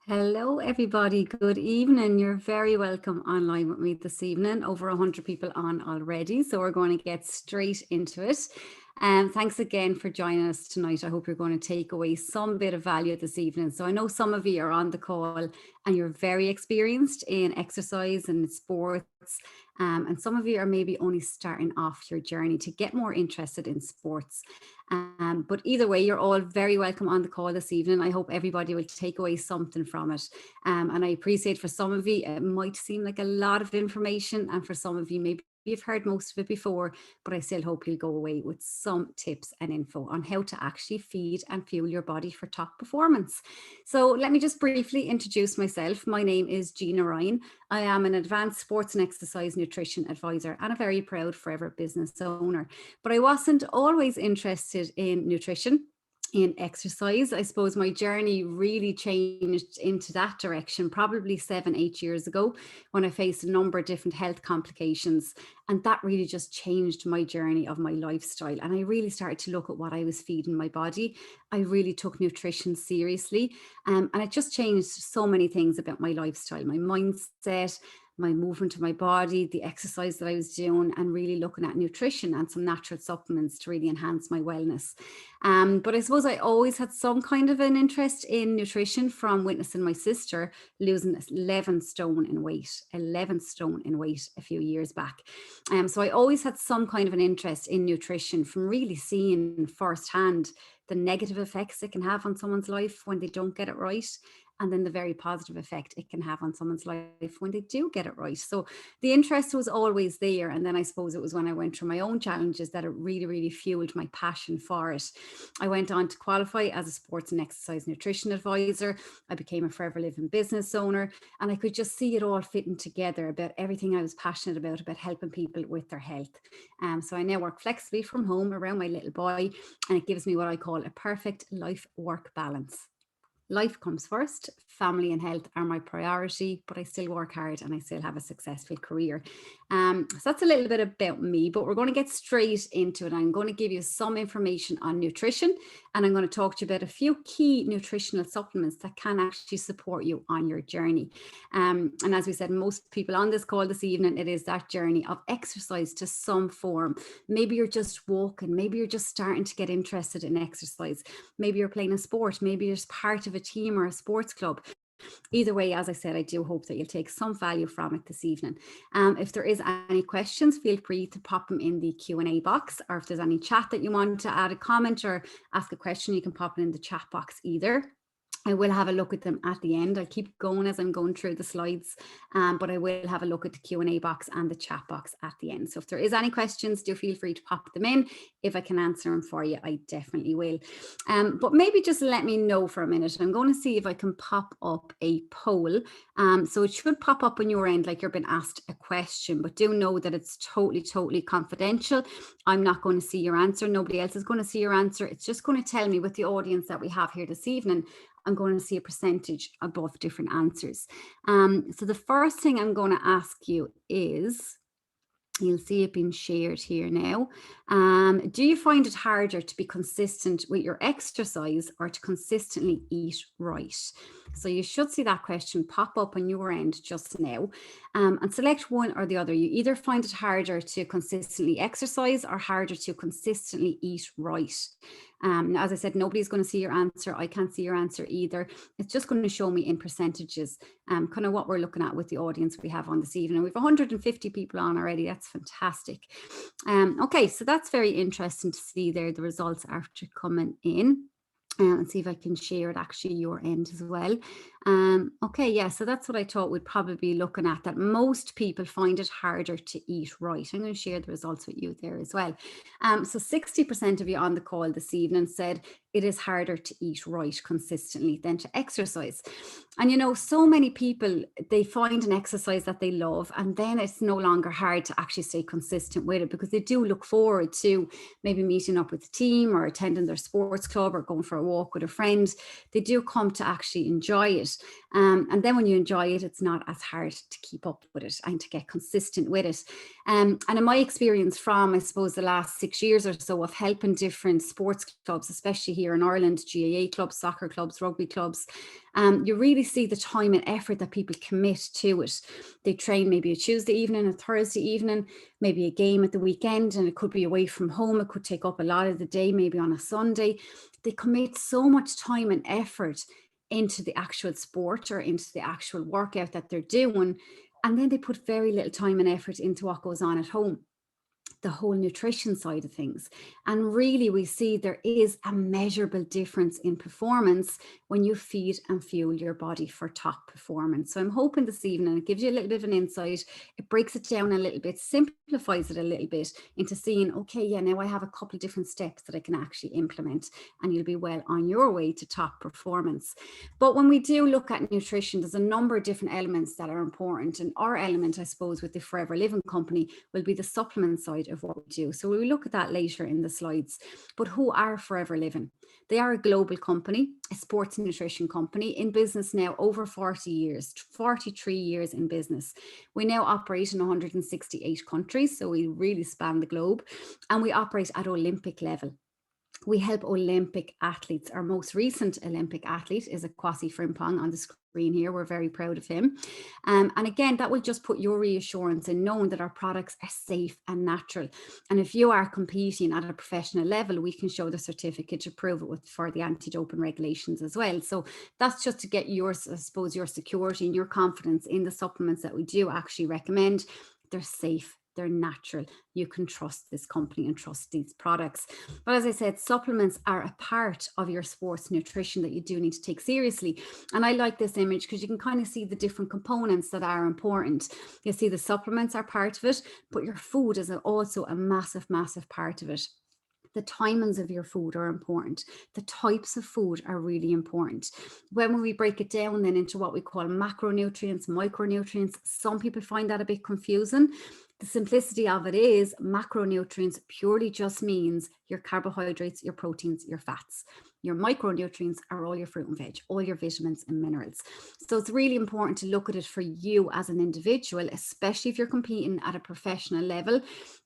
Hello, everybody. Good evening. You're very welcome online with me this evening. Over 100 people on already, so we're going to get straight into it. Thanks again for joining us tonight. I hope you're going to take away some bit of value this evening. So I know some of you are on the call and you're very experienced in exercise and sports. And some of you are maybe only starting off your journey to get more interested in sports. But either way, you're all very welcome on the call this evening. I hope everybody will take away something from it. And I appreciate for some of you, it might seem like a lot of information. And for some of you, maybe you've heard most of it before, but I still hope you'll go away with some tips and info on how to actually feed and fuel your body for top performance. So let me just briefly introduce myself. My name is Gina Ryan. I am an advanced sports and exercise nutrition advisor and a very proud forever business owner. But I wasn't always interested in nutrition, in exercise. I suppose my journey really changed into that direction probably 7-8 years ago when I faced a number of different health complications. And that really just changed my journey of my lifestyle. And I really started to look at what I was feeding my body. I really took nutrition seriously. And it just changed so many things about my lifestyle, my mindset, my movement of my body, the exercise that I was doing, and really looking at nutrition and some natural supplements to really enhance my wellness. But I suppose I always had some kind of an interest in nutrition from witnessing my sister losing 11 stone in weight a few years back. So I always had some kind of an interest in nutrition from really seeing firsthand the negative effects it can have on someone's life when they don't get it right, and then the very positive effect it can have on someone's life when they do get it right. So the interest was always there. And then I suppose it was when I went through my own challenges that it really, really fueled my passion for it. I went on to qualify as a sports and exercise nutrition advisor. I became a forever living business owner, and I could just see it all fitting together about everything I was passionate about helping people with their health. So I now work flexibly from home around my little boy, and it gives me what I call a perfect life-work balance. Life comes first, family and health are my priority, but I still work hard and I still have a successful career. So that's a little bit about me, but we're going to get straight into it. I'm going to give you some information on nutrition, and I'm going to talk to you about a few key nutritional supplements that can actually support you on your journey. And as we said, most people on this call this evening, it is that journey of exercise to some form. Maybe you're just walking, maybe you're just starting to get interested in exercise. Maybe you're playing a sport, maybe you're just part of a team or a sports club. Either way, as I said, I do hope that you'll take some value from it this evening. If there is any questions, feel free to pop them in the Q&A box, or if there's any chat that you want to add a comment or ask a question, you can pop it in the chat box either. I will have a look at them at the end. I'll keep going as I'm going through the slides, but I will have a look at the Q&A box and the chat box at the end. So if there is any questions, do feel free to pop them in. If I can answer them for you, I definitely will. But maybe just let me know for a minute. I'm going to see if I can pop up a poll. So it should pop up on your end like you're being asked a question, but do know that it's totally confidential. I'm not going to see your answer. Nobody else is going to see your answer. It's just going to tell me with the audience that we have here this evening, I'm going to see a percentage above different answers. So the first thing I'm going to ask you is, you'll see it being shared here now. Do you find it harder to be consistent with your exercise or to consistently eat right? So you should see that question pop up on your end just now, and select one or the other. You either find it harder to consistently exercise or harder to consistently eat right. Now, as I said, nobody's going to see your answer. I can't see your answer either. It's just going to show me in percentages, kind of what we're looking at with the audience we have on this evening. We've 150 people on already. That's fantastic. Okay, so that's very interesting to see there, the results after coming in. And see if I can share it actually your end as well. Okay, yeah, so that's what I thought we'd probably be looking at, that most people find it harder to eat right. I'm going to share the results with you there as well. So 60% of you on the call this evening said it is harder to eat right consistently than to exercise. And you know, so many people, they find an exercise that they love, and then it's no longer hard to actually stay consistent with it, because they do look forward to maybe meeting up with the team or attending their sports club or going for a walk with a friend. They do come to actually enjoy it. And then when you enjoy it, it's not as hard to keep up with it and to get consistent with it. And in my experience from, I suppose, the last 6 years or so of helping different sports clubs, especially here in Ireland, GAA clubs, soccer clubs, rugby clubs, you really see the time and effort that people commit to it. They train maybe a Tuesday evening, a Thursday evening, maybe a game at the weekend, and it could be away from home. It could take up a lot of the day, maybe on a Sunday. They commit so much time and effort into the actual sport or into the actual workout that they're doing. And then they put very little time and effort into what goes on at home, the whole nutrition side of things. And really, we see there is a measurable difference in performance when you feed and fuel your body for top performance. So I'm hoping this evening it gives you a little bit of an insight. It breaks it down a little bit, simplifies it a little bit into seeing, okay, yeah, now I have a couple of different steps that I can actually implement, and you'll be well on your way to top performance. But when we do look at nutrition, there's a number of different elements that are important. And our element, I suppose, with the Forever Living Company will be the supplement side of what we do. So we'll look at that later in the slides. But who are Forever Living? They are a global company, a sports nutrition company in business now over 40 years, 43 years in business. We now operate in 168 countries, so we really span the globe, and we operate at Olympic level. We help Olympic athletes. Our most recent Olympic athlete is a Kwasi Frimpong on the screen here. We're very proud of him. And again, that will just put your reassurance in knowing that our products are safe and natural. And if you are competing at a professional level, we can show the certificate to prove it for the anti-doping regulations as well. So that's just to get your, I suppose, your security and your confidence in the supplements that we do actually recommend. They're safe. They're natural. You can trust this company and trust these products. But as I said, supplements are a part of your sports nutrition that you do need to take seriously. And I like this image because you can kind of see the different components that are important. You see the supplements are part of it, but your food is also a massive, massive part of it. The timings of your food are important. The types of food are really important. When we break it down then into what we call macronutrients, micronutrients, some people find that a bit confusing. The simplicity of it is macronutrients purely just means your carbohydrates, your proteins, your fats. Your micronutrients are all your fruit and veg, all your vitamins and minerals. So it's really important to look at it for you as an individual, especially if you're competing at a professional level.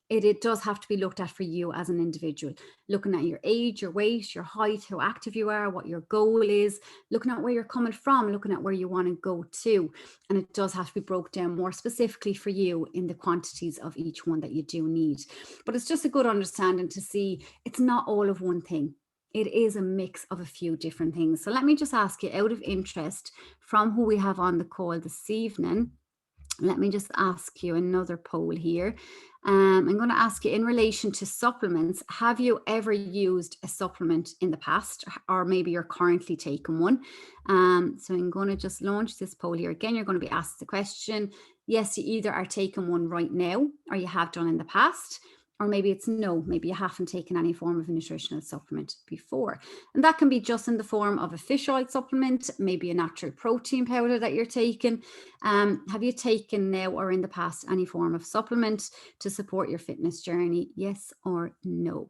It does have to be looked at for you as an individual, looking at your age, your weight, your height, how active you are, what your goal is, looking at where you're coming from, looking at where you want to go to. And it does have to be broke down more specifically for you in the quantities of each one that you do need. But it's just a good understanding to see it's not all of one thing. It is a mix of a few different things. So let me just ask you, out of interest, from who we have on the call this evening, let me just ask you another poll here. I'm going to ask you, in relation to supplements, have you ever used a supplement in the past, or maybe you're currently taking one? So I'm going to just launch this poll here. Again, you're going to be asked the question, yes, you either are taking one right now or you have done in the past, or maybe it's no, maybe you haven't taken any form of a nutritional supplement before. And that can be just in the form of a fish oil supplement, maybe a natural protein powder that you're taking. Have you taken now or in the past any form of supplement to support your fitness journey? Yes or no?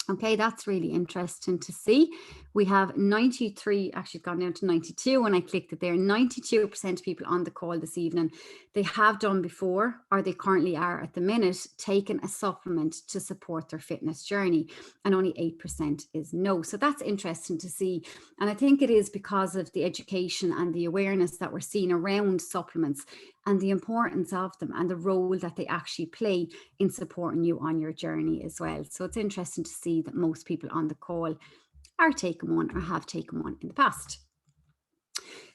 Okay, that's really interesting to see. We have 93, actually gone down to 92 when I clicked it there. 92% of people on the call this evening, they have done before, or they currently are at the minute, taken a supplement to support their fitness journey. And only 8% is no. So that's interesting to see. And I think it is because of the education and the awareness that we're seeing around supplements and the importance of them and the role that they actually play in supporting you on your journey as well. So it's interesting to see that most people on the call are taking one or have taken one in the past.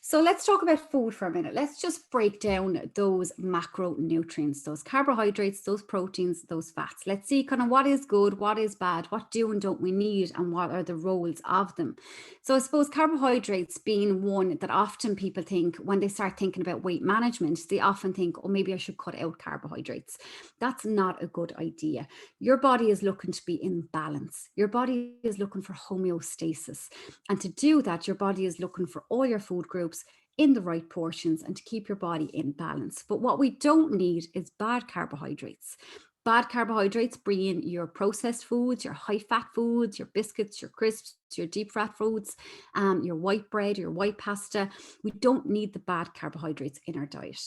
So let's talk about food for a minute. Let's just break down those macronutrients, those carbohydrates, those proteins, those fats. Let's see kind of what is good, what is bad, what do and don't we need, and what are the roles of them. So I suppose carbohydrates being one that often people think when they start thinking about weight management, they often think, oh, maybe I should cut out carbohydrates. That's not a good idea. Your body is looking to be in balance. Your body is looking for homeostasis. And to do that, your body is looking for all your food groups in the right portions and to keep your body in balance. But what we don't need is bad carbohydrates. Bad carbohydrates bring in your processed foods, your high fat foods, your biscuits, your crisps, your deep fat foods, your white bread, your white pasta. We don't need the bad carbohydrates in our diet.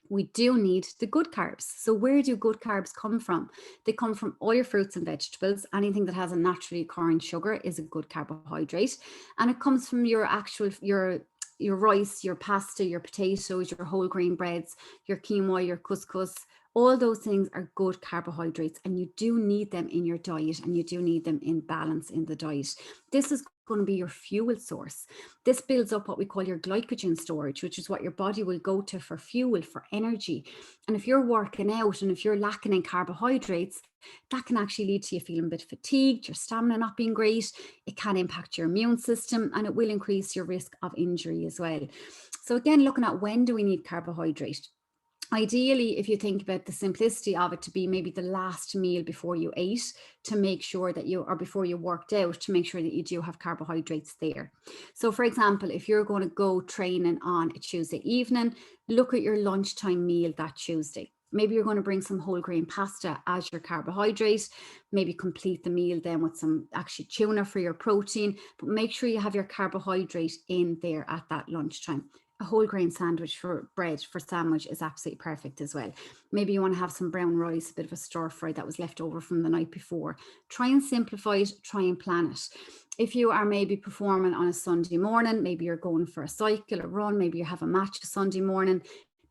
We do need the good carbs. So where do good carbs come from? They come from all your fruits and vegetables. Anything that has a naturally occurring sugar is a good carbohydrate. And it comes from your rice, your pasta, your potatoes, your whole grain breads, your quinoa, your couscous. All those things are good carbohydrates, and you do need them in your diet, and you do need them in balance in the diet. This is going to be your fuel source. This builds up what we call your glycogen storage, which is what your body will go to for fuel, for energy. And if you're working out and if you're lacking in carbohydrates, that can actually lead to you feeling a bit fatigued, your stamina not being great. It can impact your immune system, and it will increase your risk of injury as well. So again, looking at when do we need carbohydrate? Ideally, if you think about the simplicity of it, to be maybe the last meal before you ate, to make sure that or before you worked out, to make sure that you do have carbohydrates there. So for example, if you're going to go training on a Tuesday evening, look at your lunchtime meal that Tuesday. Maybe you're going to bring some whole grain pasta as your carbohydrate. Maybe complete the meal then with some actually tuna for your protein, but make sure you have your carbohydrate in there at that lunchtime. A whole grain sandwich for bread for sandwich is absolutely perfect as well. Maybe you want to have some brown rice, a bit of a stir fry that was left over from the night before. Try and simplify it, try and plan it. If you are maybe performing on a Sunday morning, maybe you're going for a cycle or run, maybe you have a match a Sunday morning,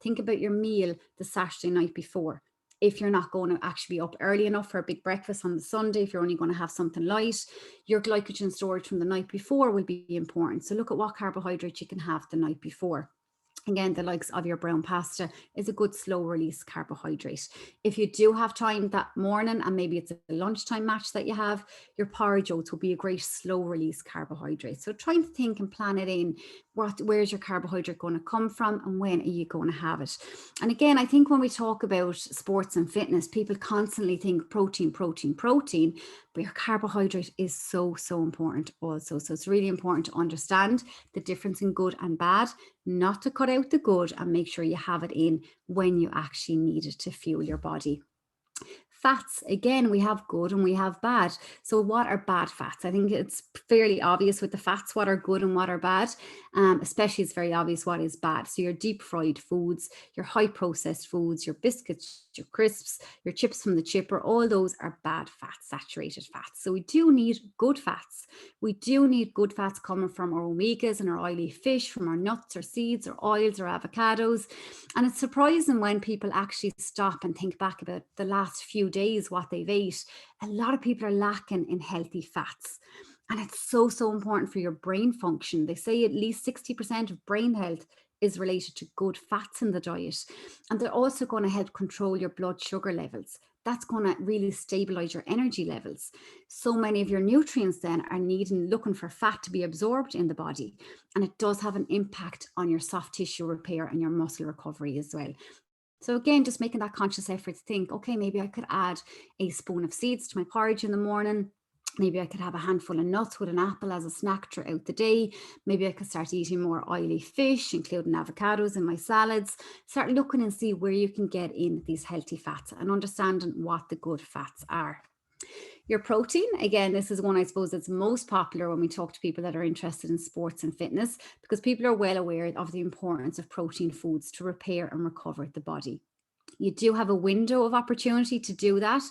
think about your meal the Saturday night before. If you're not going to actually be up early enough for a big breakfast on the Sunday, if you're only going to have something light, your glycogen storage from the night before will be important. So look at what carbohydrates you can have the night before. Again, the likes of your brown pasta is a good slow release carbohydrate. If you do have time that morning, and maybe it's a lunchtime match that you have, your porridge oats will be a great slow release carbohydrate. So try and think and plan it in. Where's your carbohydrate going to come from, and when are you going to have it? And again, I think when we talk about sports and fitness, people constantly think protein, protein, protein, but your carbohydrate is so, so important also. So it's really important to understand the difference in good and bad, not to cut out the good, and make sure you have it in when you actually need it to fuel your body. Fats, again, we have good and we have bad. So what are bad fats? I think it's fairly obvious with the fats what are good and what are bad. Especially it's very obvious what is bad. So your deep fried foods, your high processed foods, your biscuits, your crisps, your chips from the chipper, all those are bad fats, saturated fats. So we do need good fats. We do need good fats coming from our omegas and our oily fish, from our nuts or seeds or oils or avocados. And it's surprising when people actually stop and think back about the last few days, what they've ate. A lot of people are lacking in healthy fats. And it's so, so important for your brain function. They say at least 60% of brain health is related to good fats in the diet. And they're also going to help control your blood sugar levels. That's going to really stabilize your energy levels. So many of your nutrients then are looking for fat to be absorbed in the body. And it does have an impact on your soft tissue repair and your muscle recovery as well. So again, just making that conscious effort to think, okay, maybe I could add a spoon of seeds to my porridge in the morning. Maybe I could have a handful of nuts with an apple as a snack throughout the day. Maybe I could start eating more oily fish, including avocados in my salads. Start looking and see where you can get in these healthy fats and understanding what the good fats are. Your protein, again, this is one I suppose that's most popular when we talk to people that are interested in sports and fitness, because people are well aware of the importance of protein foods to repair and recover the body. You do have a window of opportunity to do that.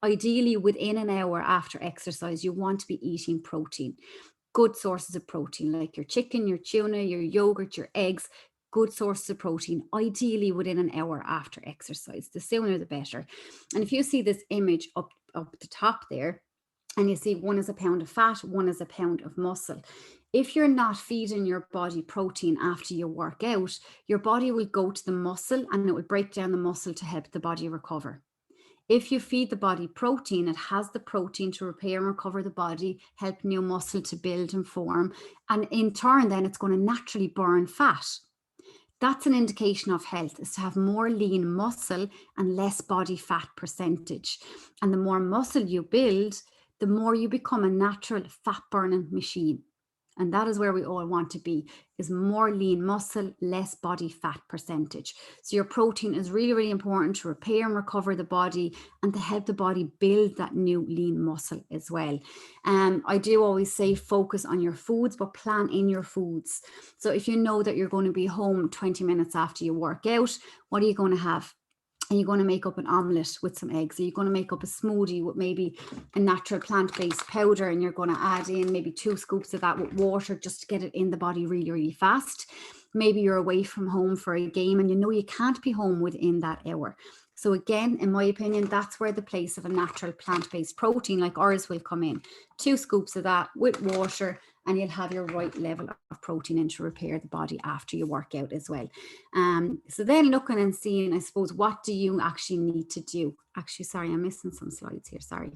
Ideally, within an hour after exercise, you want to be eating protein. Good sources of protein, like your chicken, your tuna, your yogurt, your eggs, good sources of protein, ideally within an hour after exercise. The sooner the better. And if you see this image up the top there, and you see one is a pound of fat, one is a pound of muscle. If you're not feeding your body protein after you work out, your body will go to the muscle and it will break down the muscle to help the body recover. If you feed the body protein, it has the protein to repair and recover the body, help new muscle to build and form. And in turn, then it's going to naturally burn fat. That's an indication of health, is to have more lean muscle and less body fat percentage. And the more muscle you build, the more you become a natural fat burning machine. And that is where we all want to be, is more lean muscle, less body fat percentage. So your protein is really, really important to repair and recover the body and to help the body build that new lean muscle as well. I do always say focus on your foods, but plan in your foods. So if you know that you're going to be home 20 minutes after you work out, what are you going to have? Are you going to make up an omelette with some eggs? Are you going to make up a smoothie with maybe a natural plant-based powder, and you're going to add in maybe 2 scoops of that with water just to get it in the body really, really fast? Maybe you're away from home for a game and you know you can't be home within that hour. So again, in my opinion, that's where the place of a natural plant-based protein like ours will come in. 2 scoops of that with water, and you'll have your right level of protein in to repair the body after you work out as well. So then looking and seeing, I suppose, what do you actually need to do? Actually, sorry, I'm missing some slides here. Sorry,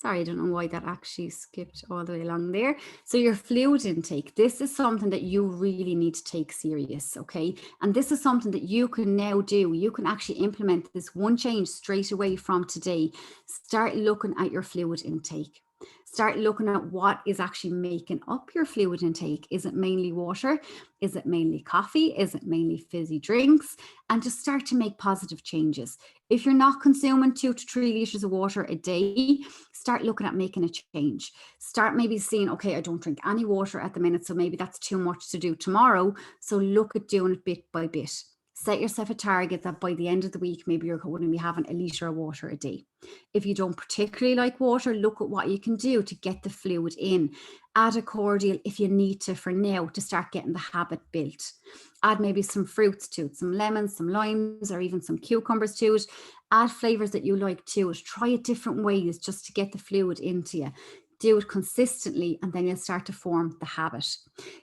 I don't know why that actually skipped all the way along there. So your fluid intake, this is something that you really need to take serious, okay? And this is something that you can now do. You can actually implement this one change straight away from today. Start looking at your fluid intake. Start looking at what is actually making up your fluid intake. Is it mainly water? Is it mainly coffee? Is it mainly fizzy drinks? And just start to make positive changes. If you're not consuming 2 to 3 liters of water a day, start looking at making a change. Start maybe seeing, okay, I don't drink any water at the minute, so maybe that's too much to do tomorrow. So look at doing it bit by bit. Set yourself a target that by the end of the week, maybe you're going to be having a litre of water a day. If you don't particularly like water, look at what you can do to get the fluid in. Add a cordial if you need to for now to start getting the habit built. Add maybe some fruits to it, some lemons, some limes, or even some cucumbers to it. Add flavors that you like to it. Try it different ways just to get the fluid into you. Do it consistently, and then you'll start to form the habit.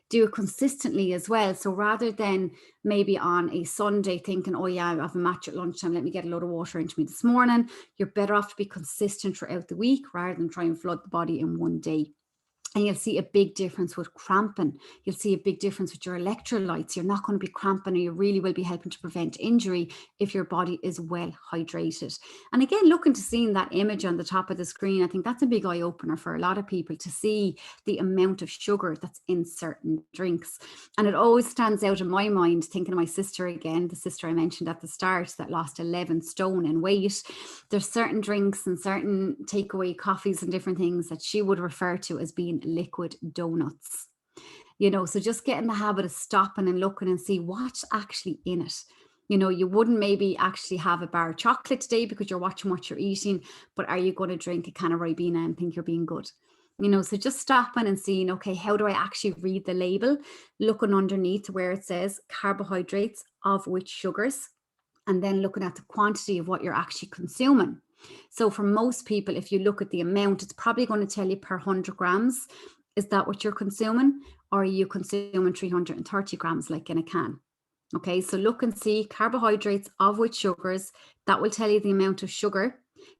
Do it consistently as well. So rather than maybe on a Sunday thinking, oh yeah, I have a match at lunchtime, let me get a load of water into me this morning, you're better off to be consistent throughout the week rather than try and flood the body in one day. And you'll see a big difference with cramping. You'll see a big difference with your electrolytes. You're not going to be cramping, or you really will be helping to prevent injury if your body is well hydrated. And again, looking to seeing that image on the top of the screen, I think that's a big eye opener for a lot of people to see the amount of sugar that's in certain drinks. And it always stands out in my mind, thinking of my sister again, the sister I mentioned at the start that lost 11 stone in weight. There's certain drinks and certain takeaway coffees and different things that she would refer to as being liquid donuts. You know, so just get in the habit of stopping and looking and see what's actually in it. You know, you wouldn't maybe actually have a bar of chocolate today because you're watching what you're eating, but are you going to drink a can of Ribena and think you're being good? You know, so just stopping and seeing, okay, how do I actually read the label? Looking underneath where it says carbohydrates, of which sugars, and then looking at the quantity of what you're actually consuming. So for most people, if you look at the amount, it's probably going to tell you per 100 grams. Is that what you're consuming? Or are you consuming 330 grams like in a can? Okay, so look and see carbohydrates, of which sugars, that will tell you the amount of sugar,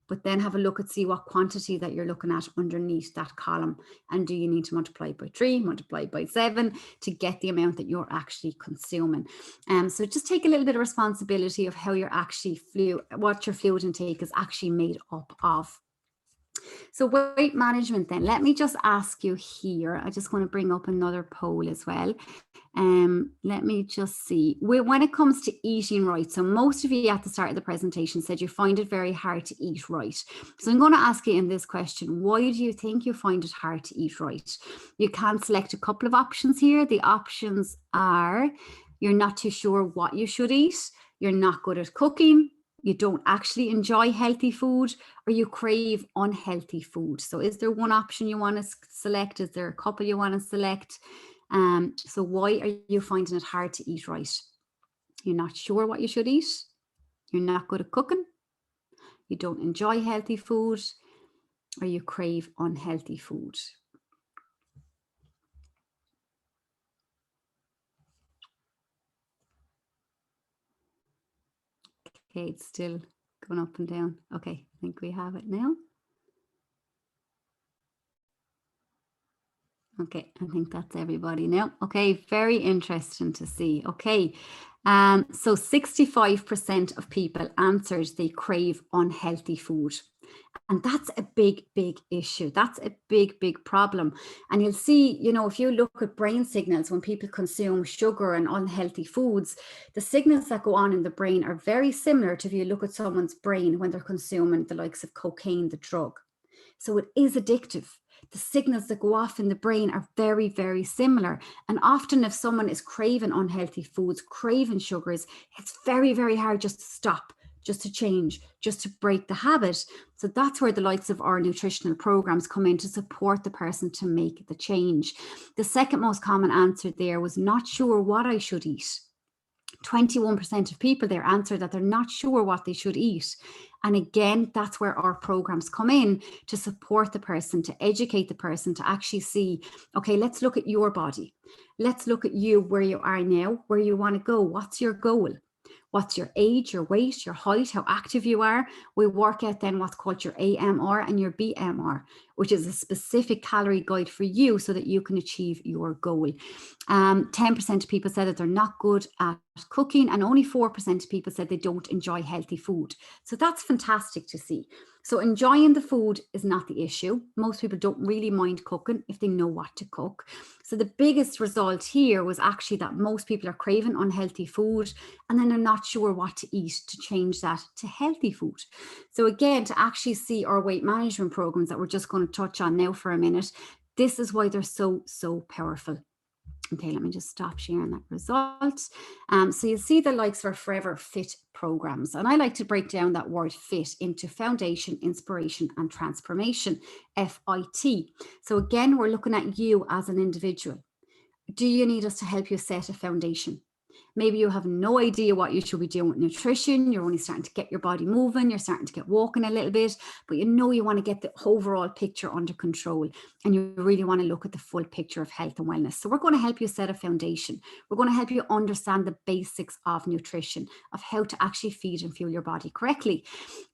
but then have a look and see what quantity that you're looking at underneath that column. And do you need to multiply by 3, multiply by 7 to get the amount that you're actually consuming? So just take a little bit of responsibility of how you're actually what your fluid intake is actually made up of. So weight management then, let me just ask you here, I just want to bring up another poll as well. Let me just see. When it comes to eating right, so most of you at the start of the presentation said you find it very hard to eat right. So I'm going to ask you in this question, why do you think you find it hard to eat right? You can select a couple of options here. The options are, you're not too sure what you should eat, you're not good at cooking, you don't actually enjoy healthy food, or you crave unhealthy food. So is there one option you want to select? Is there a couple you want to select? So why are you finding it hard to eat right? You're not sure what you should eat. You're not good at cooking. You don't enjoy healthy food, or you crave unhealthy food. Okay, it's still going up and down. Okay, I think we have it now. Okay, I think that's everybody now. Okay, very interesting to see. Okay, so 65% of people answered they crave unhealthy food. And that's a big, big issue. That's a big, big problem. And you'll see, you know, if you look at brain signals when people consume sugar and unhealthy foods, the signals that go on in the brain are very similar to if you look at someone's brain when they're consuming the likes of cocaine, the drug. So it is addictive. The signals that go off in the brain are very, very similar. And often if someone is craving unhealthy foods, craving sugars, it's very, very hard just to stop, just to change, just to break the habit. So that's where the likes of our nutritional programs come in to support the person to make the change. The second most common answer there was not sure what I should eat. 21% of people there answered that they're not sure what they should eat. And again, that's where our programs come in to support the person, to educate the person, to actually see, okay, let's look at your body. Let's look at you, where you are now, where you want to go. What's your goal? What's your age, your weight, your height, how active you are. We work out then what's called your AMR and your BMR, which is a specific calorie guide for you so that you can achieve your goal. 10% of people said that they're not good at cooking, and only 4% of people said they don't enjoy healthy food. So that's fantastic to see. So enjoying the food is not the issue. Most people don't really mind cooking if they know what to cook. So the biggest result here was actually that most people are craving unhealthy food, and then they're not sure what to eat to change that to healthy food. So again, to actually see our weight management programs that we're just going to touch on now for a minute, this is why they're so, so powerful. Okay, let me just stop sharing that result. So you see the likes of our Forever Fit programs. And I like to break down that word fit into foundation, inspiration, and transformation, FIT. So again, we're looking at you as an individual. Do you need us to help you set a foundation? Maybe you have no idea what you should be doing with nutrition. You're only starting to get your body moving. You're starting to get walking a little bit, but you know you want to get the overall picture under control, and you really want to look at the full picture of health and wellness. So we're going to help you set a foundation. We're going to help you understand the basics of nutrition, of how to actually feed and fuel your body correctly.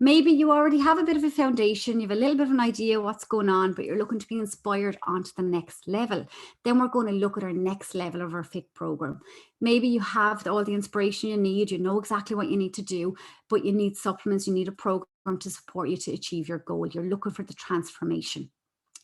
Maybe you already have a bit of a foundation. You have a little bit of an idea what's going on, but you're looking to be inspired onto the next level. Then we're going to look at our next level of our FIT program. Maybe you have all the inspiration you need, you know exactly what you need to do, but you need supplements, you need a program to support you to achieve your goal. You're looking for the transformation.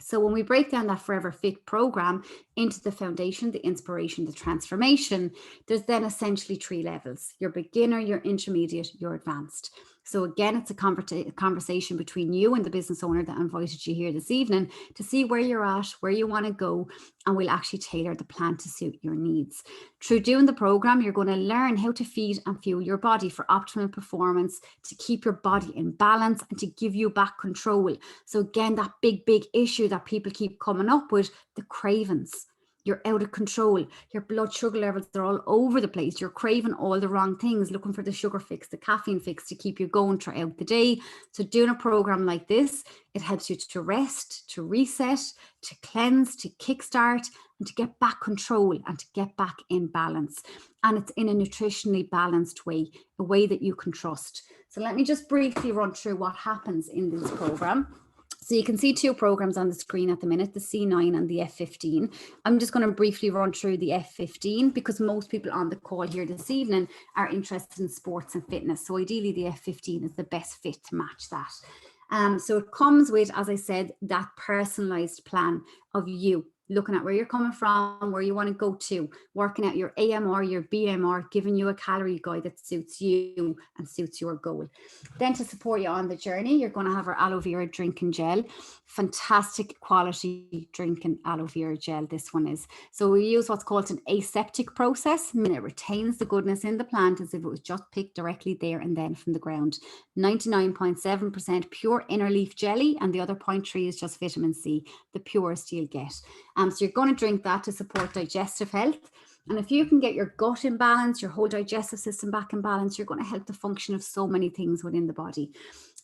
So when we break down that Forever Fit program into the foundation, the inspiration, the transformation, there's then essentially 3 levels: your beginner, your intermediate, your advanced. So again, it's a conversation between you and the business owner that invited you here this evening to see where you're at, where you want to go, and we'll actually tailor the plan to suit your needs. Through doing the program, you're going to learn how to feed and fuel your body for optimal performance, to keep your body in balance, and to give you back control. So again, that big, big issue that people keep coming up with, the cravings. You're out of control. Your blood sugar levels are all over the place. You're craving all the wrong things, looking for the sugar fix, the caffeine fix to keep you going throughout the day. So doing a program like this, it helps you to rest, to reset, to cleanse, to kickstart, and to get back control and to get back in balance. And it's in a nutritionally balanced way, a way that you can trust. So let me just briefly run through what happens in this program. So you can see 2 programs on the screen at the minute, the C9 and the F15. I'm just going to briefly run through the F15 because most people on the call here this evening are interested in sports and fitness. So ideally the F15 is the best fit to match that. So it comes with, as I said, that personalized plan of you, looking at where you're coming from, where you want to go to, working out your AMR, your BMR, giving you a calorie guide that suits you and suits your goal. Then to support you on the journey, you're going to have our aloe vera drinking gel. Fantastic quality drinking aloe vera gel, this one is. So we use what's called an aseptic process, and it retains the goodness in the plant as if it was just picked directly there and then from the ground. 99.7% pure inner leaf jelly, and the other 0.3 is just vitamin C, the purest you'll get. So you're going to drink that to support digestive health. And if you can get your gut in balance, your whole digestive system back in balance, you're going to help the function of so many things within the body.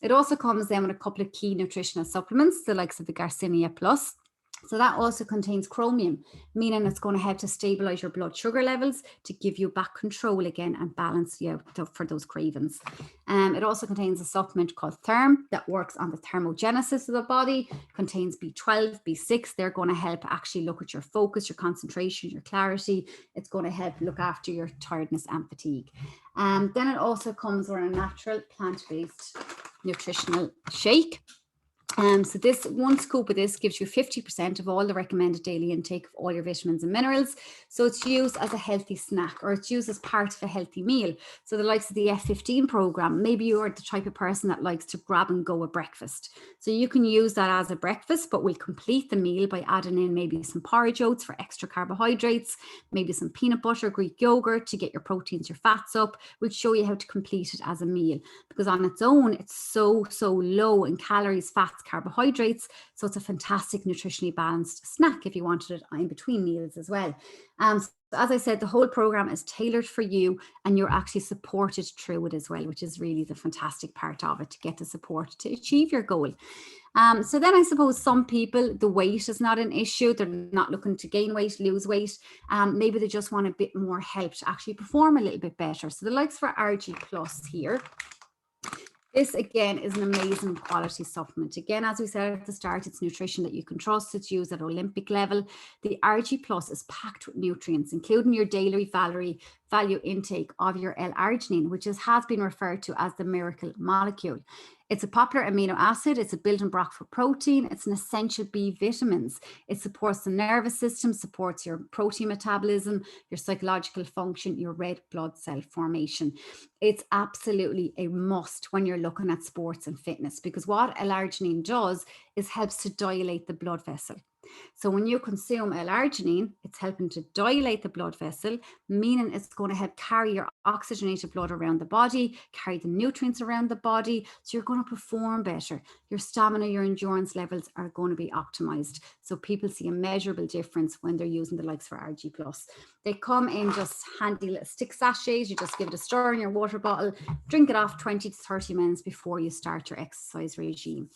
It also comes then with a couple of key nutritional supplements, the likes of the Garcinia Plus. So that also contains chromium, meaning it's going to help to stabilize your blood sugar levels, to give you back control again and balance you out for those cravings. It also contains a supplement called Therm that works on the thermogenesis of the body, contains B12, B6. They're going to help actually look at your focus, your concentration, your clarity. It's going to help look after your tiredness and fatigue. Then it also comes with a natural plant-based nutritional shake. So this one scoop of this gives you 50% of all the recommended daily intake of all your vitamins and minerals. So it's used as a healthy snack, or it's used as part of a healthy meal. So the likes of the F15 program, maybe you're the type of person that likes to grab and go at breakfast. So you can use that as a breakfast, but we'll complete the meal by adding in maybe some porridge oats for extra carbohydrates, maybe some peanut butter, Greek yogurt to get your proteins, your fats up. We'll show you how to complete it as a meal, because on its own, it's so low in calories, fats, carbohydrates. So it's a fantastic nutritionally balanced snack if you wanted it in between meals as well. So as I said, the whole program is tailored for you, and you're actually supported through it as well, which is really the fantastic part of it, to get the support to achieve your goal. So then I suppose some people, the weight is not an issue. They're not looking to gain weight, lose weight. Maybe they just want a bit more help to actually perform a little bit better. So the likes for RG Plus here. This, again, is an amazing quality supplement. Again, as we said at the start, it's nutrition that you can trust. It's used at Olympic level. The RG Plus is packed with nutrients, including your daily value intake of your L-arginine, which has been referred to as the miracle molecule. It's a popular amino acid. It's a building block for protein. It's an essential B vitamins. It supports the nervous system, supports your protein metabolism, your psychological function, your red blood cell formation. It's absolutely a must when you're looking at sports and fitness, because what L-arginine does is helps to dilate the blood vessel. So when you consume L-arginine, it's helping to dilate the blood vessel, meaning it's going to help carry your oxygenated blood around the body, carry the nutrients around the body. So you're going to perform better. Your stamina, your endurance levels are going to be optimized. So people see a measurable difference when they're using the likes for RG Plus. They come in just handy little stick sachets. You just give it a stir in your water bottle, drink it off 20 to 30 minutes before you start your exercise regime.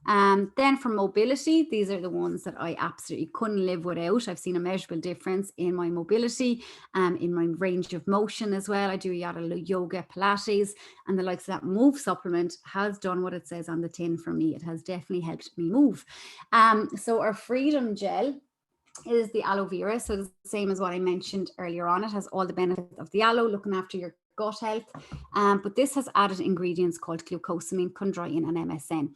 Then for mobility, these are the ones that I absolutely couldn't live without. I've seen a measurable difference in my mobility, in my range of motion as well. I do a lot of yoga, Pilates, and the likes of that Move supplement has done what it says on the tin for me. It has definitely helped me move. So our Freedom Gel is the aloe vera. So the same as what I mentioned earlier on. It has all the benefits of the aloe, looking after your gut health. But this has added ingredients called glucosamine, chondroitin, and MSM.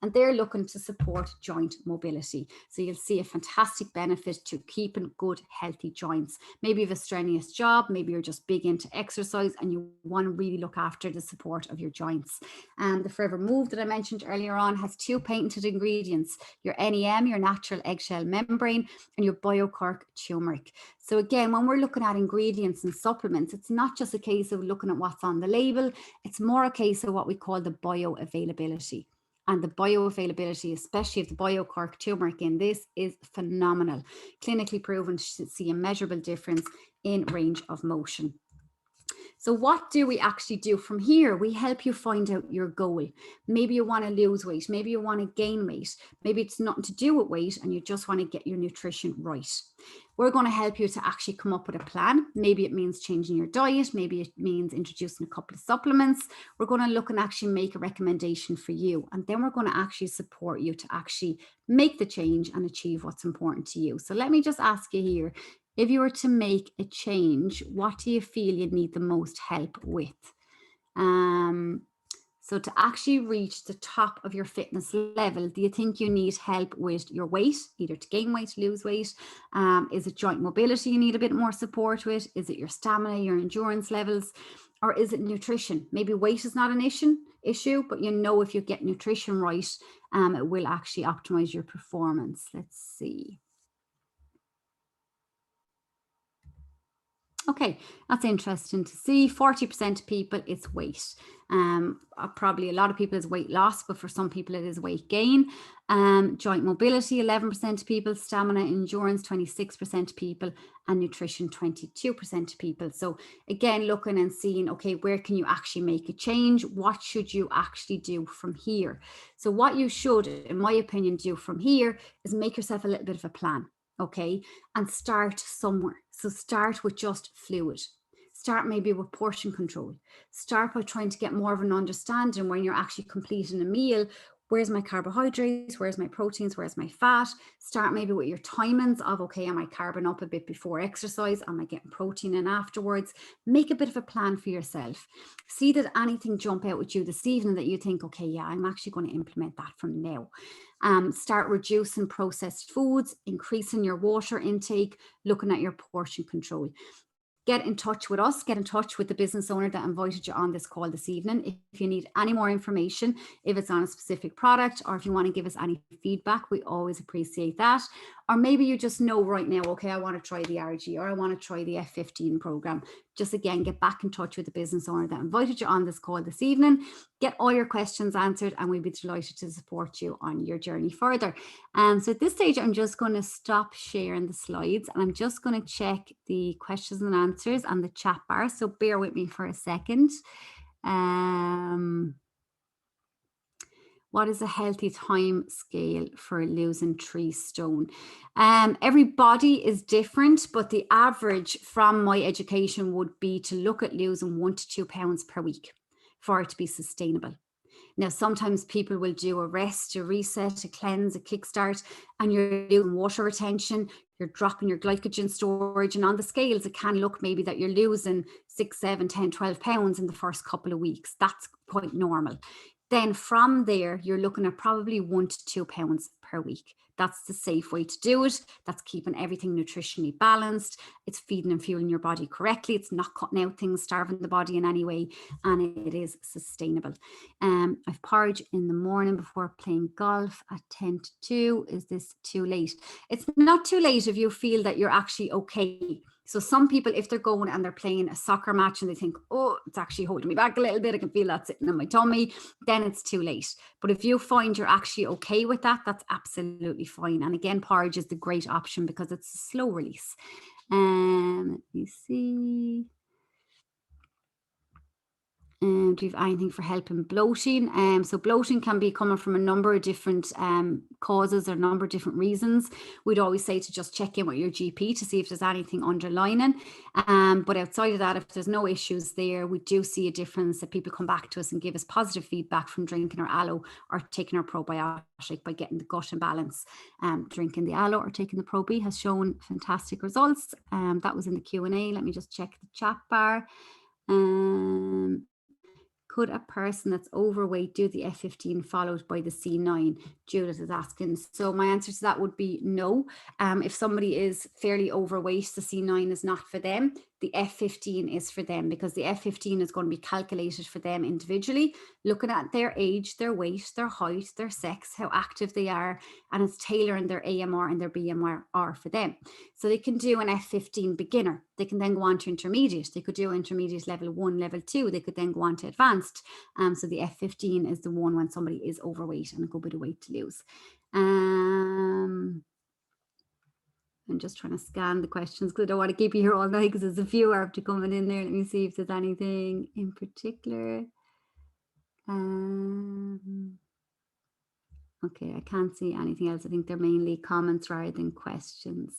And they're looking to support joint mobility. So you'll see a fantastic benefit to keeping good, healthy joints. Maybe you have a strenuous job, maybe you're just big into exercise and you want to really look after the support of your joints. And the Forever Move that I mentioned earlier on has 2 patented ingredients, your NEM, your natural eggshell membrane, and your BioCork turmeric. So again, when we're looking at ingredients and supplements, it's not just a case of looking at what's on the label, it's more a case of what we call the bioavailability. And the bioavailability, especially of the BioCork turmeric in this, is phenomenal. Clinically proven to see a measurable difference in range of motion. So what do we actually do from here? We help you find out your goal. Maybe you want to lose weight. Maybe you want to gain weight. Maybe it's nothing to do with weight and you just want to get your nutrition right. We're going to help you to actually come up with a plan. Maybe it means changing your diet. Maybe it means introducing a couple of supplements. We're going to look and actually make a recommendation for you. And then we're going to actually support you to actually make the change and achieve what's important to you. So let me just ask you here, if you were to make a change, what do you feel you need the most help with? So to actually reach the top of your fitness level, do you think you need help with your weight, either to gain weight, lose weight? Is it joint mobility you need a bit more support with? Is it your stamina, your endurance levels? Or is it nutrition? Maybe weight is not an issue, but you know if you get nutrition right, it will actually optimize your performance. Let's see. Okay, that's interesting to see. 40% of people, it's weight. Probably a lot of people is weight loss, but for some people it is weight gain. Joint mobility, 11% of people, stamina, endurance, 26% of people, and nutrition, 22% of people. So again, looking and seeing, okay, where can you actually make a change? What should you actually do from here? So what you should, in my opinion, do from here is make yourself a little bit of a plan. Okay, and start somewhere. So start with just fluid. Start maybe with portion control. Start by trying to get more of an understanding when you're actually completing a meal. Where's my carbohydrates? Where's my proteins? Where's my fat? Start maybe with your timings of, okay, am I carbing up a bit before exercise? Am I getting protein in afterwards? Make a bit of a plan for yourself. See that anything jump out with you this evening that you think, okay, yeah, I'm actually going to implement that from now. Start reducing processed foods, increasing your water intake, looking at your portion control. Get in touch with us, get in touch with the business owner that invited you on this call this evening. If you need any more information, if it's on a specific product, or if you want to give us any feedback, we always appreciate that. Or maybe you just know right now, okay, I want to try the RG, or I want to try the F15 program. Just again, get back in touch with the business owner that invited you on this call this evening. Get all your questions answered, and we'd be delighted to support you on your journey further. So at this stage, I'm just going to stop sharing the slides, and I'm just going to check the questions and answers on the chat bar. So bear with me for a second. What is a healthy time scale for losing 3 stone? Every body is different, but the average from my education would be to look at losing 1 to 2 pounds per week for it to be sustainable. Now, sometimes people will do a rest, a reset, a cleanse, a kickstart, and you're doing water retention, you're dropping your glycogen storage, and on the scales, it can look maybe that you're losing 6, 7, 10, 12 pounds in the first couple of weeks. That's quite normal. Then from there, you're looking at probably 1 to 2 pounds per week. That's the safe way to do it. That's keeping everything nutritionally balanced. It's feeding and fueling your body correctly. It's not cutting out things, starving the body in any way, and it is sustainable. I've porridge in the morning before playing golf at 10 to 2. Is this too late? It's not too late if you feel that you're actually okay. So some people, if they're going and they're playing a soccer match and they think, oh, it's actually holding me back a little bit, I can feel that sitting in my tummy, then it's too late. But if you find you're actually okay with that, that's absolutely fine. And again, porridge is the great option because it's a slow release. Let me see. Do you have anything for helping bloating? So bloating can be coming from a number of different causes or a number of different reasons. We'd always say to just check in with your GP to see if there's anything underlying. But outside of that, if there's no issues there, we do see a difference that people come back to us and give us positive feedback from drinking our aloe or taking our probiotic by getting the gut in balance. Drinking the aloe or taking the Pro B has shown fantastic results. That was in the Q&A. Let me just check the chat bar. Could a person that's overweight do the F15 followed by the C9? Judith is asking. So my answer to that would be no. If somebody is fairly overweight, the C9 is not for them. The F15 is for them because the F15 is going to be calculated for them individually, looking at their age, their weight, their height, their sex, how active they are, and it's tailoring their AMR and their BMR for them. So they can do an F15 beginner. They can then go on to intermediate. They could do intermediate level 1, level 2. They could then go on to advanced. So the F15 is the one when somebody is overweight and a good bit of weight to lose. I'm just trying to scan the questions because I don't want to keep you here all night because there's a few after coming in there. Let me see if there's anything in particular. Okay, I can't see anything else. I think they're mainly comments rather than questions.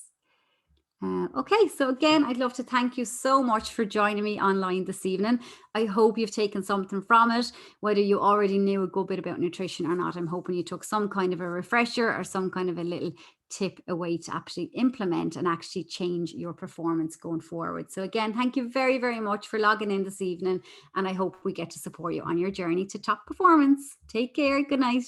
Okay, so again, I'd love to thank you so much for joining me online this evening. I hope you've taken something from it, whether you already knew a good bit about nutrition or not. I'm hoping you took some kind of a refresher or some kind of a little tip away to actually implement and actually change your performance going forward. So again, thank you very, very much for logging in this evening, and I hope we get to support you on your journey to top performance. Take care. Good night.